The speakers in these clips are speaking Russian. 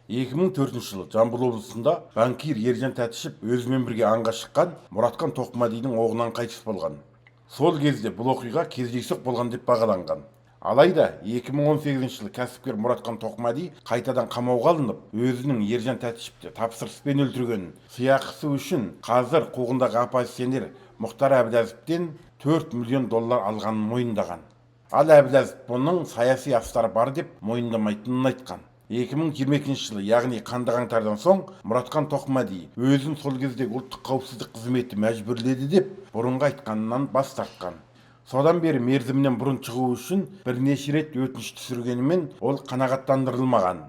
2004 жылы Жамбыл облысында банкир Ержан Тәтішев өзімен бірге аңға шыққан Мұратхан Тоқмәдидің оғынан қайтыс болған. Сол кезде бұл оқиға кездейсоқ болған деп бағаланған. Алайда 2018 жылы кәсіпкер Мұратхан Тоқмәди қайтадан қамауға алынып, өзінің Ержан Тәтішевті тапсырыспен өлтіргенін, сыйақысы үшін қазір қуғындағы оппозиционер Мұхтар Әбіләзовтен $4 миллион алғанын мойындаған. Ал Әбіләзов бұның саяси астары бар деп мойындамайтынын айтқан. 2022 жылы, яғни қанды қаңтардан соң, Мұратхан Тоқмәди өзін сол кездегі ұлттық қауіпсіздік қызметі мәжбүрледі деп бұрынғы айтқанынан бас тартқан. Содан бері мерзімінен бұрын шығу үшін бірнеше рет өтініш түсіргенімен ол қанағаттандырылмаған.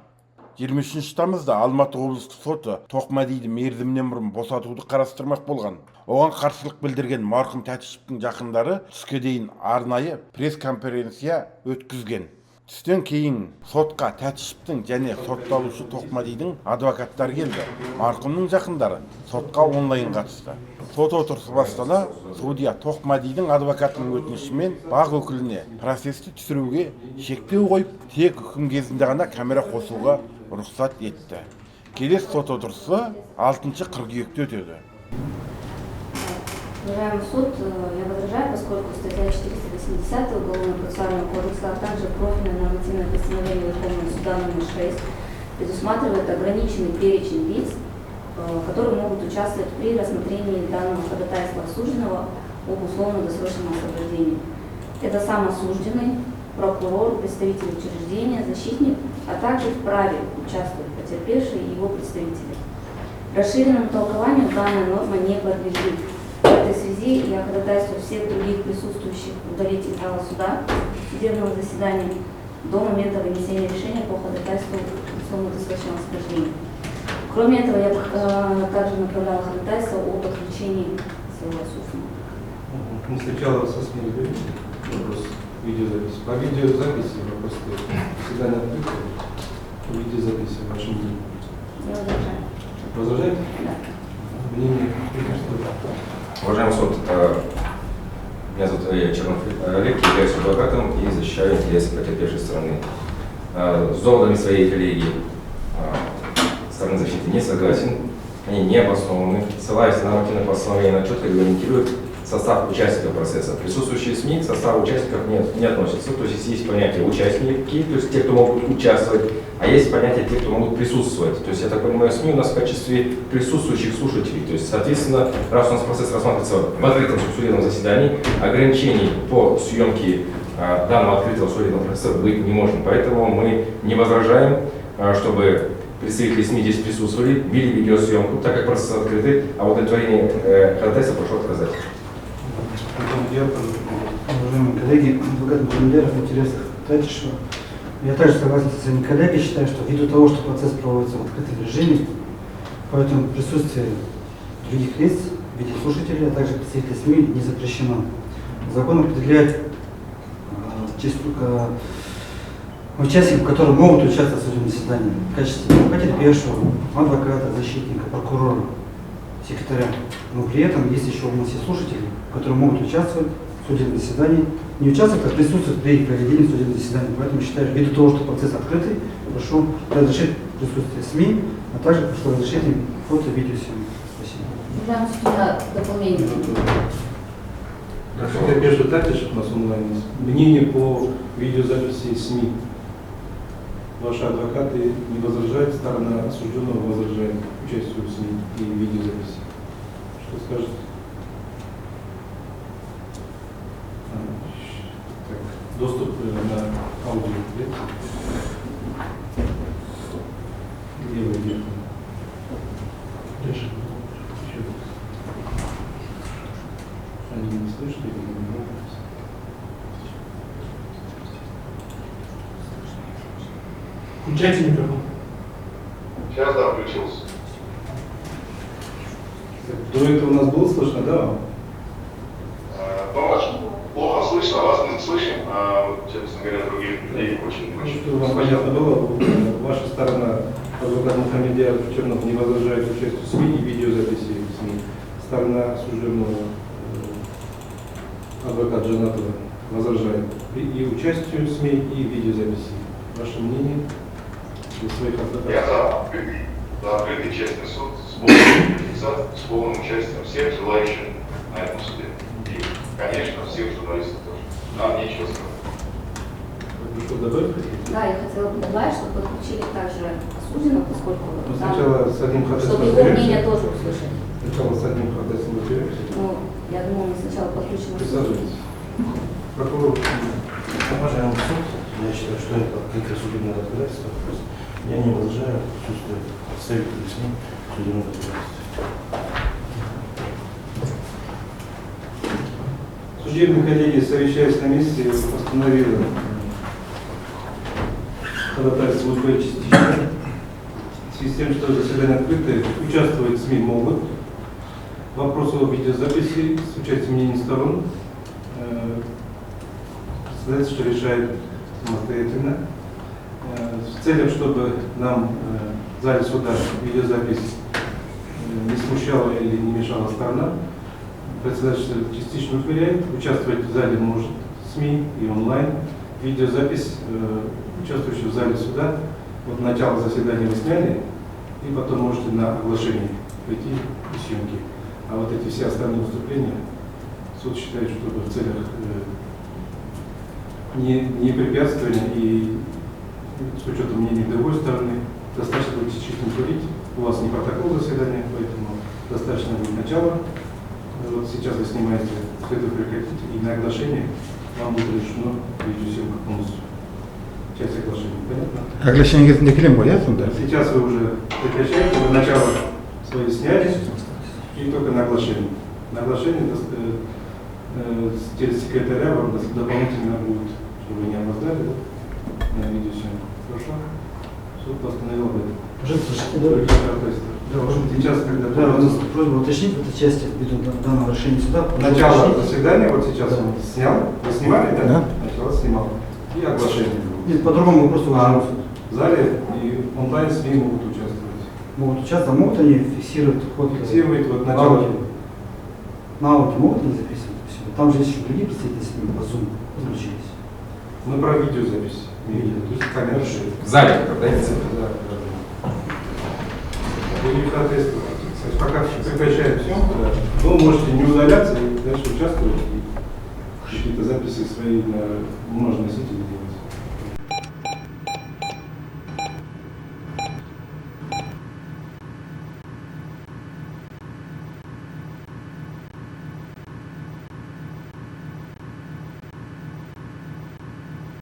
23 тамызда Алматы облыстық соты Тоқмәдиді мерзімінен бұрын босатуды қарастырмақ болған. Оған қарсылық білдірген марқұм Тәтішевтің жақындары түске дейін арнайы пресс-конференция өткізген. Түстен кейін сотқа Тәтішевтің және сотталушы Тоқмәдидің адвокаттары келді. Марқұмның жақындары сотқа онлайн қатысты. Сот отырысы бастала, судья Тоқмәдидің адвокатының өтінішімен бақ өкіліне процесті түсіруге шектеу қойып, тек үкім кезінде ғана камера қосуға рұқсат етті. Келесі сот отырысы 6 қыркүйекте өтеді. Уважаемый суд, я возражаю, поскольку статья 480 Уголовного процессуального кодекса, а также профильное нормативное постановление Верховного суда номер 6 предусматривает ограниченный перечень лиц, которые могут участвовать при рассмотрении данного ходатайства осужденного об условно-досрочном освобождении. Это сам осужденный, прокурор, представитель учреждения, защитник, а также вправе участвовать потерпевший и его представители. Расширенному толкованию данная норма не подлежит. В этой связи я ходатайствую всех других присутствующих удалить из зала суда судебного заседания до момента вынесения решения по ходатайству условно-досрочного освобождения. Кроме этого, я также направляла ходатайство о подключении своего осужденного. Мы сначала со СМИ говорили, вопрос видеозаписи. По видеозаписи вопрос всегда не открыто. По видеозаписи в вашем мнении. Я возражаю. Возражаете? Да. Мнение? Уважаемый суд, меня зовут Чернов Олег, являюсь адвокатом и защищаю интересы потерпевшей стороны. С доводами своей коллеги стороны защиты не согласен, они не обоснованы, ссылаясь на нормативное постановление, она четко регламентирует состав участников процесса. Присутствующие СМИ к составу участников не относятся, то есть есть понятие участники, то есть те, кто могут участвовать, а есть понятие тех, кто могут присутствовать. То есть, я так понимаю, СМИ у нас в качестве присутствующих слушателей. То есть, соответственно, раз у нас процесс рассматривается в открытом судебном заседании, ограничений по съемке данного открытого судебного процесса быть не можем. Поэтому мы не возражаем, чтобы представители СМИ здесь присутствовали, вели видеосъемку, так как процесс открытый, а удовлетворение ходатайства прошу отказать. Уважаемые коллеги, адвокат Мухамедяров в интересах Тәтішева. Я также согласен со своими коллегами, считаю, что ввиду того, что процесс проводится в открытом режиме, поэтому присутствие других лиц в виде слушателей, а также представителей СМИ не запрещено. Закон определяет участников, которые могут участвовать в судебном заседании в качестве потерпевшего, адвоката, защитника, прокурора, секретаря. Но при этом есть еще у нас и слушатели, которые могут участвовать в судебном заседании. Не участвовать, а присутствовать при проведении судебного заседания. Поэтому считаю, ввиду того, что процесс открытый, прошу разрешить присутствие СМИ, а также прошу разрешить им фото- и видеосъемку. Спасибо. Уважаемый суд, у меня дополнение. Потерпевший Тәтішев у нас онлайн. Мнение по видеозаписи СМИ. Ваши адвокаты не возражают, сторона осужденного возражает участию в СМИ и видеозаписи. Что скажете? Так, доступ на аудио. Левый верхний. Они не слышат или не могут? Включайте микрофон. Сейчас, да, включился. До этого у нас было слышно, да? Ну, вас плохо слышно, вас мы слышим, а вот, честно говоря, других людей очень. Чтобы вам понятно было, ваша сторона, адвокат Мухамедяров Чернов, не возражает участию в СМИ и видеозаписи СМИ. Сторона осужденного, адвокат Жанатова, возражает и участию в СМИ, и видеозаписи. Ваше мнение? для своих адвокатов. Я за открытый честный суд с полным с полным участием всех желающих на этом суде. И, конечно, всех журналистов тоже. Нам нечего сказать. Вы что, добавить хотите? Да, я хотела бы добавить, чтобы подключили также осужденного, поскольку Ну, там, сначала с одним ходатайством чтобы его мнение тоже услышать. Сначала с одним ходатайством разберемся. Ну, я думаю, мы сначала подключим осужденного. Присаживайтесь. Прокурор. Уважаемый суд, я считаю, что это открытое судебное разбирательство. То есть я не возражаю отсутствие представителей СМИ в судебном разбирательстве. Судебная коллегия, совещаясь на месте, постановила ходатайство УП частично. В связи с тем, что заседание открытое, участвовать СМИ могут. Вопросы о видеозаписи с участием мнений сторон председатель, что решает самостоятельно. В целях, чтобы нам в зале суда видеозапись не смущала или не мешала сторона, председатель частично уверяет, участвовать в зале может СМИ и онлайн. Видеозапись участвующих в зале суда от начала заседания вы сняли, и потом можете на оглашение прийти и съемки. А вот эти все остальные выступления суд считает, что в целях не препятствования и с учетом мнений другой стороны, достаточно будет чистым творить. У вас не протокол заседания, поэтому достаточно будет начала. Вот сейчас вы снимаете, следует прекратить, и на оглашение вам будет разрешено видеосъемка полностью. Часть оглашения, понятно? Оглашение кезінде ғой, иә, сонда? Сейчас вы уже прекращаете, вы начало свои сняли, и только на оглашение. На оглашение телесекретаря вам дополнительно будет, чтобы вы не опоздали, да, на видеосъемку. Хорошо? Суд постановил об этом. Сейчас, когда Да, у нас просьба уточнить в этой части, ввиду данного решения суда. начало уточнить. заседания, вот сейчас Да. он снял, вы снимали, да? Да. Начало снимал. И оглашение. Нет, по-другому просто уважаемый суд. В зале и онлайн СМИ могут участвовать. Могут участвовать, могут они фиксировать ход. Фиксировать вот на начало. аудио. На аудио могут они записывать все. Там же есть еще другие представители СМИ по Zoom подключились. Мы про видеозапись. Видео, то есть камера. В зале, когда Да, да, да. Вы не соответствуете. Кстати, пока прекращаем съемку, да, вы можете не удаляться и дальше участвовать и какие-то записи свои на бумажные носители делать.